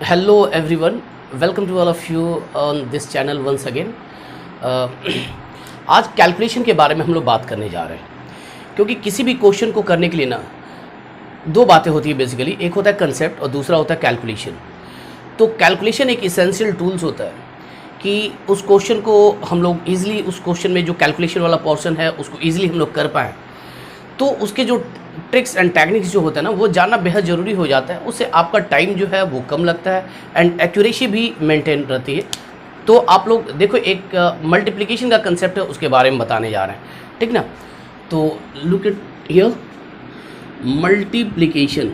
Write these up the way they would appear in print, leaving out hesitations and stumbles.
Hello everyone, welcome to all of you on this channel once again. आज calculation के बारे में हम लोग बात करने जा रहे हैं क्योंकि किसी भी क्वेश्चन को करने के लिए ना दो बातें होती है बेसिकली, एक होता है कंसेप्ट और दूसरा होता है कैलकुलेशन. तो कैलकुलेशन एक इसेंशियल टूल्स होता है कि उस क्वेश्चन को हम लोग ईजिली, उस क्वेश्चन में जो कैलकुलेशन वाला पोर्शन है उसको ईजिली हम लोग कर पाएँ. तो उसके जो ट्रिक्स एंड टेक्निक्स जो होता है ना वो जानना बेहद ज़रूरी हो जाता है. उससे आपका टाइम जो है वो कम लगता है एंड एक्यूरेसी भी मेंटेन रहती है. तो आप लोग देखो, एक मल्टीप्लिकेशन का कंसेप्ट है, उसके बारे में बताने जा रहे हैं, ठीक ना. तो look at here, multiplication.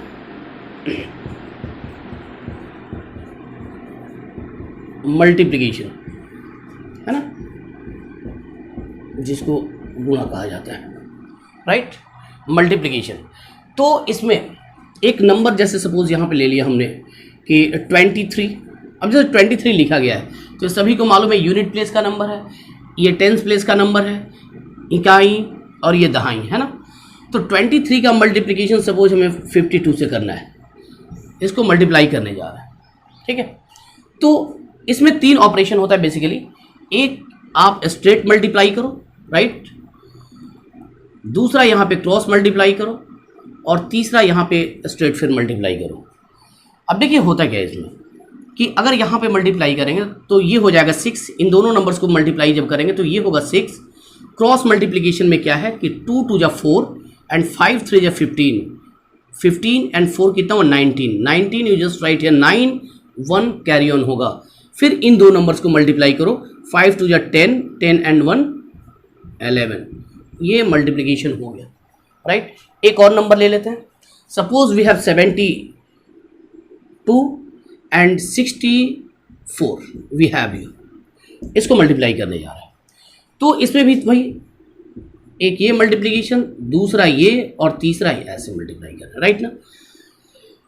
Multiplication है ना, जिसको गुणा कहा जाता है, राइट. मल्टीप्लिकेशन. तो इसमें एक नंबर जैसे सपोज यहाँ पे ले लिया हमने कि 23. अब जैसे 23 लिखा गया है तो सभी को मालूम है यूनिट प्लेस का नंबर है, ये टेंस प्लेस का नंबर है, इकाई और ये दहाई है ना. तो 23 का मल्टीप्लिकेशन सपोज हमें 52 से करना है, इसको मल्टीप्लाई करने जा रहा है, ठीक है. तो इसमें तीन ऑपरेशन होता है बेसिकली. एक आप स्ट्रेट मल्टीप्लाई करो, राइट. दूसरा यहाँ पे क्रॉस मल्टीप्लाई करो और तीसरा यहाँ पे स्ट्रेट फिर मल्टीप्लाई करो. अब देखिए होता क्या है इसमें कि अगर यहाँ पे मल्टीप्लाई करेंगे तो ये हो जाएगा 6. इन दोनों नंबर्स को मल्टीप्लाई जब करेंगे तो ये होगा 6. क्रॉस मल्टीप्लिकेशन में क्या है कि 2 2 जा 4 एंड 5 3 जा 15. 15 एंड 4 कितना हुआ 19. 19 you just right here 9 1 carry on होगा. फिर इन दो नंबर्स को मल्टीप्लाई करो. 5 2 जा 10, 10 एंड 1 11. ये मल्टीप्लिकेशन हो गया, राइट. एक और नंबर ले लेते हैं. Suppose we have 72 and 64 we have you. इसको मल्टीप्लाई करने जा रहा है. तो इसमें भी वही एक ये मल्टीप्लिकेशन, दूसरा ये और तीसरा ये, ऐसे मल्टीप्लाई कर रहे हैं, राइट ना.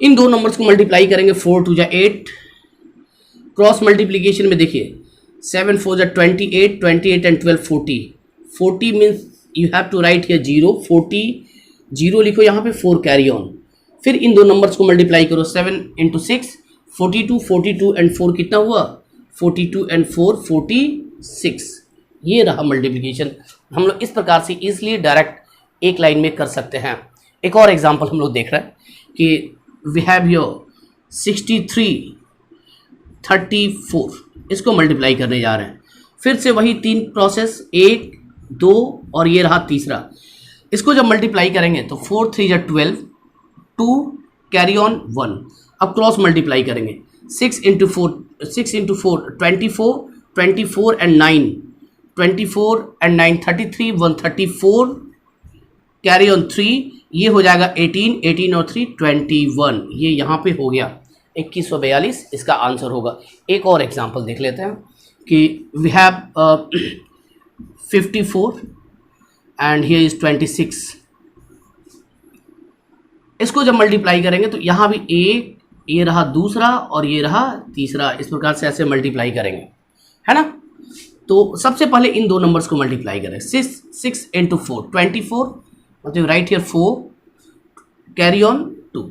इन दो नंबर्स को मल्टीप्लाई करेंगे. 4 2 जा 8. क्रॉस मल्टीप्लिकेशन में देखिए 7 4 जा 28, 28 and 12 40. 40 means you have to write here 0. 40 0 लिखो यहाँ पे, 4 कैरी ऑन. फिर इन दो नंबर्स को मल्टीप्लाई करो. 7 इंटू 6 42, 42 एंड 4 कितना हुआ 42 एंड 4 46. ये रहा मल्टीप्लिकेशन. हम लोग इस प्रकार से इजीली डायरेक्ट एक लाइन में कर सकते हैं. एक और एग्जांपल हम लोग देख रहे हैं कि वी हैव योर 63 34. इसको मल्टीप्लाई करने जा रहे हैं. फिर से वही तीन प्रोसेस, 1 2 और ये रहा तीसरा. इसको जब मल्टीप्लाई करेंगे तो 4 3 जा 12, 2 कैरी ऑन 1. अब क्रॉस मल्टीप्लाई करेंगे. 6 into 4 24, 24 and 9, 24 and 9 33, 134 carry on 3. ये हो जाएगा 18, 18 और 3 21. ये यहाँ पे हो गया 2142. इसका आंसर होगा. एक और एग्जांपल देख लेते हैं कि we have 54 and here is 26. इसको जब मल्टीप्लाई करेंगे तो यहाँ भी एक, ये रहा दूसरा और ये रहा तीसरा. इस प्रकार से ऐसे मल्टीप्लाई करेंगे, है ना. तो सबसे पहले इन दो नंबर्स को मल्टीप्लाई करें. 6 इंटू 4 24, मतलब राइट हियर 4 कैरी ऑन 2.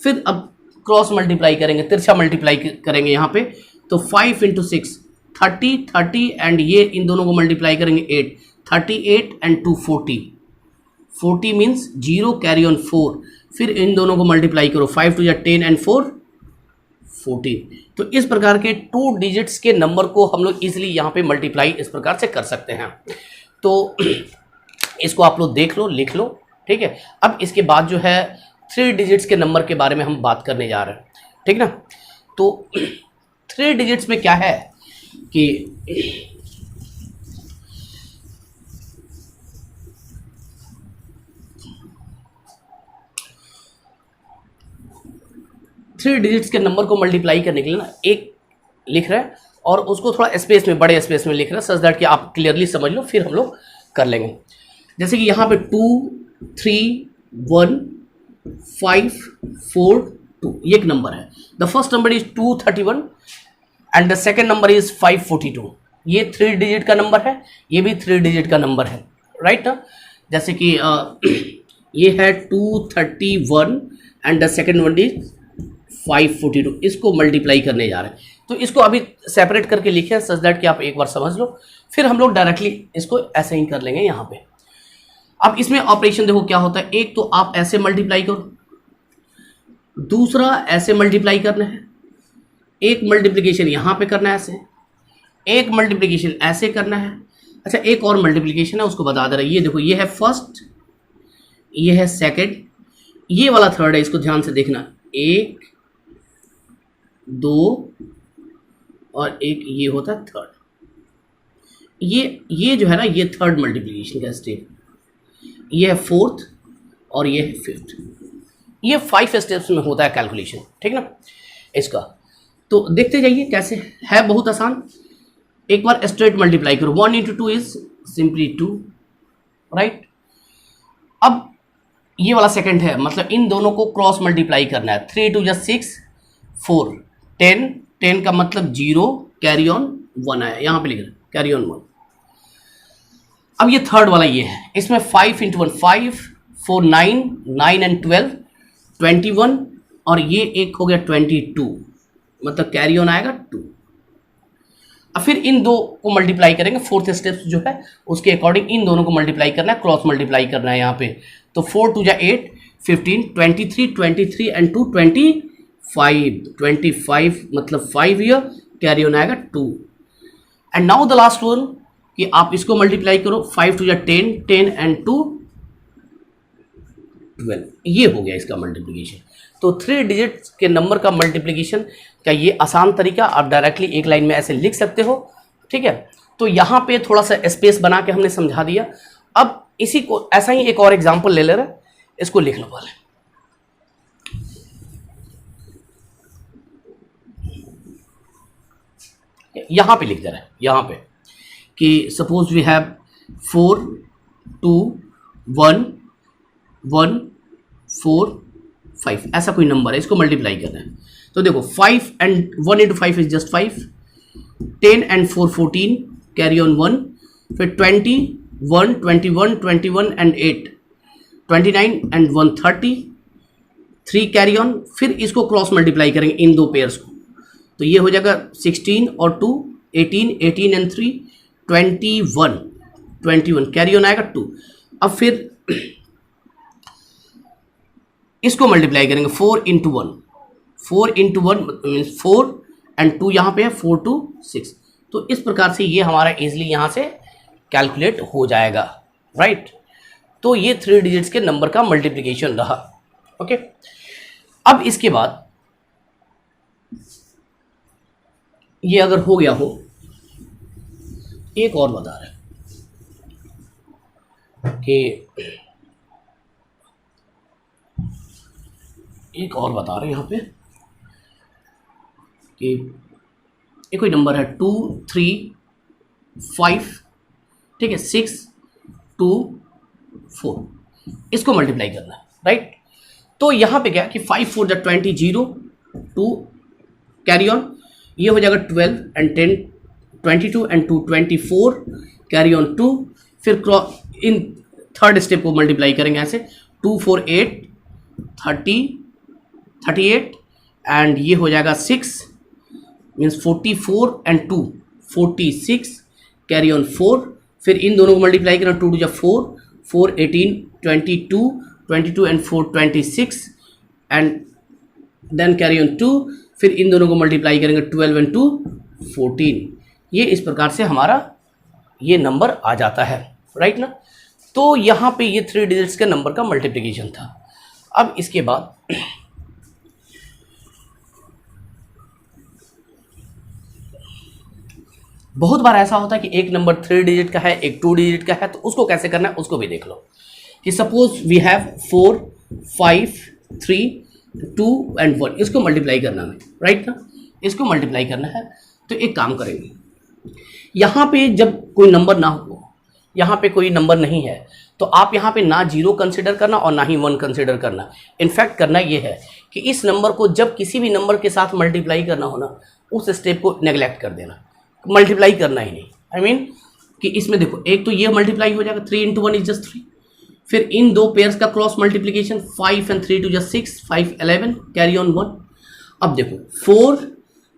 फिर अब क्रॉस मल्टीप्लाई करेंगे, तिरछा मल्टीप्लाई करेंगे यहाँ पे. तो 5 इंटू 6 30 एंड ये इन दोनों को मल्टीप्लाई करेंगे 8, 38 एंड 2 40 मीन्स 0 कैरी ऑन 4. फिर इन दोनों को मल्टीप्लाई करो. 5 2 जा 10 एंड 4 14. तो इस प्रकार के 2 डिजिट्स के नंबर को हम लोग इजीली यहाँ पे मल्टीप्लाई इस प्रकार से कर सकते हैं. तो इसको आप लोग देख लो, लिख लो, ठीक है. अब इसके बाद जो है 3 डिजिट्स के नंबर के बारे में हम बात करने जा रहे हैं, ठीक ना. तो 3 डिजिट्स में क्या है कि 3 डिजिट्स के नंबर को मल्टीप्लाई करने के लिए ना एक लिख रहे हैं और उसको थोड़ा स्पेस में, बड़े स्पेस में लिख रहे हैं, सच दैट कि आप क्लियरली समझ लो. फिर हम लोग कर लेंगे. जैसे कि यहाँ पे 2 3 1 5 4 2 ये एक नंबर है. The first number is 231 and the second number is 542. ये 3 डिजिट का नंबर है, ये भी 3 डिजिट का नंबर है, राइट ना. जैसे कि ये है 231 and the second one is 542 इसको मल्टीप्लाई करने जा रहे हैं। तो इसको अभी सेपरेट करके लिखे सच दैट कि आप एक बार समझ लो, फिर हम लोग डायरेक्टली इसको ऐसे ही कर लेंगे यहाँ पे। अब इसमें ऑपरेशन देखो क्या होता है, एक तो आप ऐसे मल्टीप्लाई करो, दूसरा ऐसे मल्टीप्लाई करना है, एक मल्टीप्लिकेशन यहाँ पे करना है ऐसे, एक मल्टीप्लिकेशन ऐसे करना है। अच्छा एक और मल्टीप्लिकेशन है उसको बता दे रहा है, ये देखो ये है फर्स्ट, ये है सेकंड, ये वाला थर्ड है, इसको ध्यान से देखना, 1 2 और एक ये होता है थर्ड। ये जो है ना ये थर्ड मल्टीप्लिकेशन का स्टेप, ये है फोर्थ और ये है फिफ्थ। ये 5 स्टेप्स में होता है कैलकुलेशन, ठीक ना इसका। तो देखते जाइए कैसे है, बहुत आसान। एक बार स्ट्रेट मल्टीप्लाई करो, 1 × 2 इज सिंपली 2, राइट। अब ये वाला सेकंड है, मतलब इन दोनों को क्रॉस मल्टीप्लाई करना है, 3 × 2 = 6 4 10 10 का मतलब 0 कैरी ऑन 1 आया, यहाँ पे लिख रहे कैरी ऑन 1। अब ये थर्ड वाला ये है, इसमें 5 × 1 5 4 9 9 and 12 21 और ये एक हो गया 22, मतलब कैरी ऑन आएगा 2। अब फिर इन दो को मल्टीप्लाई करेंगे, फोर्थ स्टेप जो है उसके अकॉर्डिंग इन दोनों को मल्टीप्लाई करना है, क्रॉस मल्टीप्लाई करना है यहाँ पे। तो 4 × 2 = 8 15 23 and 2 25 मतलब 5 ईयर कैरी ऑन आएगा 2। And now the last one कि आप इसको मल्टीप्लाई करो, 5 × 2 = 10 10 and 2 12, ये हो गया इसका मल्टीप्लिकेशन। तो 3 डिजिट्स के नंबर का मल्टीप्लिकेशन का ये आसान तरीका आप डायरेक्टली एक लाइन में ऐसे लिख सकते हो, ठीक है। तो यहाँ पे थोड़ा सा स्पेस बना के हमने समझा दिया। अब इसी को ऐसा ही एक और एग्जांपल ले ले रहे, इसको लिख लो पहले। यहाँ पे लिख दे रहे हैं, यहाँ पे कि सपोज वी हैव 4 2 1 1 4 5, ऐसा कोई नंबर है, इसको मल्टीप्लाई करना है। तो देखो 5 and 1 × 5 is just 5, 10 and 4 14 carry on 1, फिर 21 21 21 and 8 29 and 1 30 3 कैरी ऑन, फिर इसको क्रॉस मल्टीप्लाई करेंगे इन दो पेयर्स को, तो ये हो जाएगा 16 और 2 18 18 and 3 21 कैरी ऑन आएगा 2। अब फिर इसको मल्टीप्लाई करेंगे 4 × 1 मीन्स 4 and 2 यहाँ पे है 4 2 6। तो इस प्रकार से ये हमारा इजीली यहाँ से कैलकुलेट हो जाएगा, राइट। तो ये 3 डिजिट्स के नंबर का मल्टीप्लिकेशन रहा, ओके। अब इसके बाद ये अगर हो गया हो, एक और बता रहे कि एक और बता रहे हैं यहाँ पे कि एक कोई नंबर है 2 3 5, ठीक है, 6 2 4, इसको मल्टीप्लाई करना है, राइट। तो यहाँ पे क्या कि 5 4 = 20 0 2 कैरी ऑन, ये हो जाएगा 12 and 10 22 and 2 24 कैरी ऑन 2। फिर इन थर्ड स्टेप को मल्टीप्लाई करेंगे ऐसे 2 4 8 30 38 एंड ये हो जाएगा 6 मीन्स 44 and 2 46 कैरी ऑन 4। फिर इन दोनों को मल्टीप्लाई करना, 2 × 2 = 4 4 18 22 and 4 26 and then carry on 2। फिर इन दोनों को मल्टीप्लाई करेंगे 12 and 2 14। ये इस प्रकार से हमारा ये नंबर आ जाता है, राइट ना। तो यहाँ पे ये 3 डिजिट्स के नंबर का मल्टीप्लिकेशन था। अब इसके बाद बहुत बार ऐसा होता है कि एक नंबर 3 डिजिट का है, एक 2 डिजिट का है, तो उसको कैसे करना है उसको भी देख लो। कि सपोज वी हैव 4 5 3 2 and 1, इसको मल्टीप्लाई करना है, राइट ना, इसको मल्टीप्लाई करना है। तो एक काम करेंगे, यहाँ पे जब कोई नंबर ना हो, यहाँ पे कोई नंबर नहीं है, तो आप यहाँ पे ना 0 कंसिडर करना और ना ही 1 कंसिडर करना। इनफैक्ट करना ये है कि इस नंबर को जब किसी भी नंबर के साथ मल्टीप्लाई करना हो ना, उस स्टेप को नेग्लेक्ट कर देना, मल्टीप्लाई करना ही नहीं। आई मीन कि इसमें देखो एक तो ये मल्टीप्लाई हो जाएगा, 3 × 1 इज जस्ट 3। फिर इन दो पेयर्स का cross multiplication 5 and 3 2 = 6 5 11 carry on 1। अब देखो 4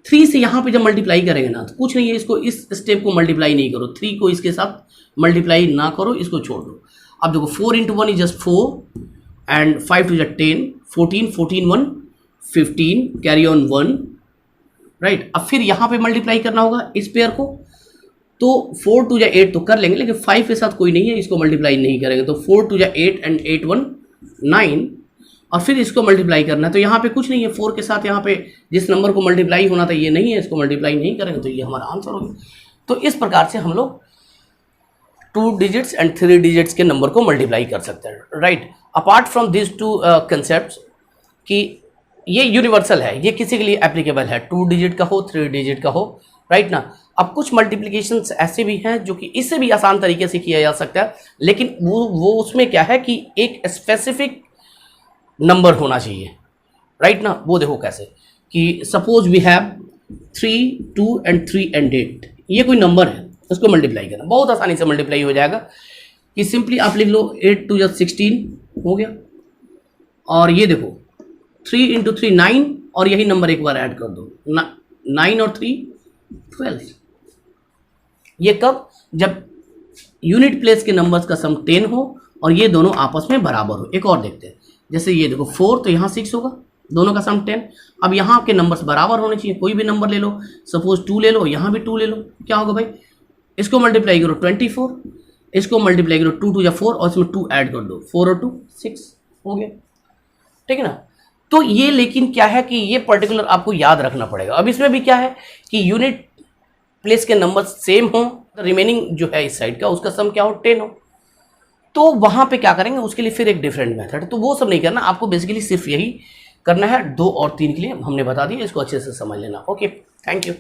3 से यहाँ पे जब मल्टीप्लाई करेंगे ना तो कुछ नहीं है, इसको इस स्टेप को मल्टीप्लाई नहीं करो, 3 को इसके साथ मल्टीप्लाई ना करो, इसको छोड़ दो। अब देखो 4 into 1 is just 4 and 5 two 10 14 14 1 15 carry on 1 right. अब फिर यहाँ पे मल्टीप्लाई करना होगा इस पेयर को, तो 4 टू 8 तो कर लेंगे, लेकिन 5 के साथ कोई नहीं है, इसको मल्टीप्लाई नहीं करेंगे, तो 4 टू 8 एंड 8 1 9 और फिर इसको मल्टीप्लाई करना है। तो यहाँ पे कुछ नहीं है, 4 के साथ यहाँ पे जिस नंबर को मल्टीप्लाई होना था ये नहीं है, इसको मल्टीप्लाई नहीं करेंगे, तो ये हमारा आंसर होगा। तो इस प्रकार से हम लोग 2 डिजिट्स एंड 3 डिजिट्स के नंबर को मल्टीप्लाई कर सकते हैं right. Apart from this 2 concept कि ये यूनिवर्सल है, ये किसी के लिए एप्लीकेबल है, 2 डिजिट का हो 3 डिजिट का हो राइट ना। अब कुछ मल्टीप्लिकेशंस ऐसे भी हैं जो कि इससे भी आसान तरीके से किया जा सकता है, लेकिन वो उसमें क्या है कि एक स्पेसिफिक नंबर होना चाहिए राइट ना। वो देखो कैसे कि suppose we have 3 2 and 3 and 8, ये कोई नंबर है, उसको मल्टीप्लाई करना बहुत आसानी से मल्टीप्लाई हो जाएगा कि सिंपली आप लिख लो 8 2 16 हो गया, और ये देखो 3 इंटू 3 9 और यही नंबर एक बार ऐड कर दो 9 और 3 12। ये कब? जब यूनिट प्लेस के नंबर्स का सम 10 हो और ये दोनों आपस में बराबर हो। एक और देखते हैं, जैसे ये देखो 4 तो यहाँ 6 होगा, दोनों का सम 10। अब यहाँ के नंबर्स बराबर होने चाहिए, कोई भी नंबर ले लो, सपोज 2 ले लो, यहाँ भी 2 ले लो, क्या होगा भाई? इसको मल्टीप्लाई करो 24, इसको मल्टीप्लाई करो 2 2 4 और इसमें 2 ऐड कर दो, 4 और 2 6 हो गया, ठीक है ना। तो ये लेकिन क्या है कि ये पर्टिकुलर आपको याद रखना पड़ेगा। अब इसमें भी क्या है कि यूनिट प्लेस के नंबर सेम हो, रिमेनिंग जो है इस साइड का उसका सम क्या हो 10 हो, तो वहां पे क्या करेंगे उसके लिए फिर एक डिफरेंट मेथड। तो वो सब नहीं करना, आपको बेसिकली सिर्फ यही करना है। 2 और 3 के लिए हमने बता दिया, इसको अच्छे से समझ लेना। Okay, thank you.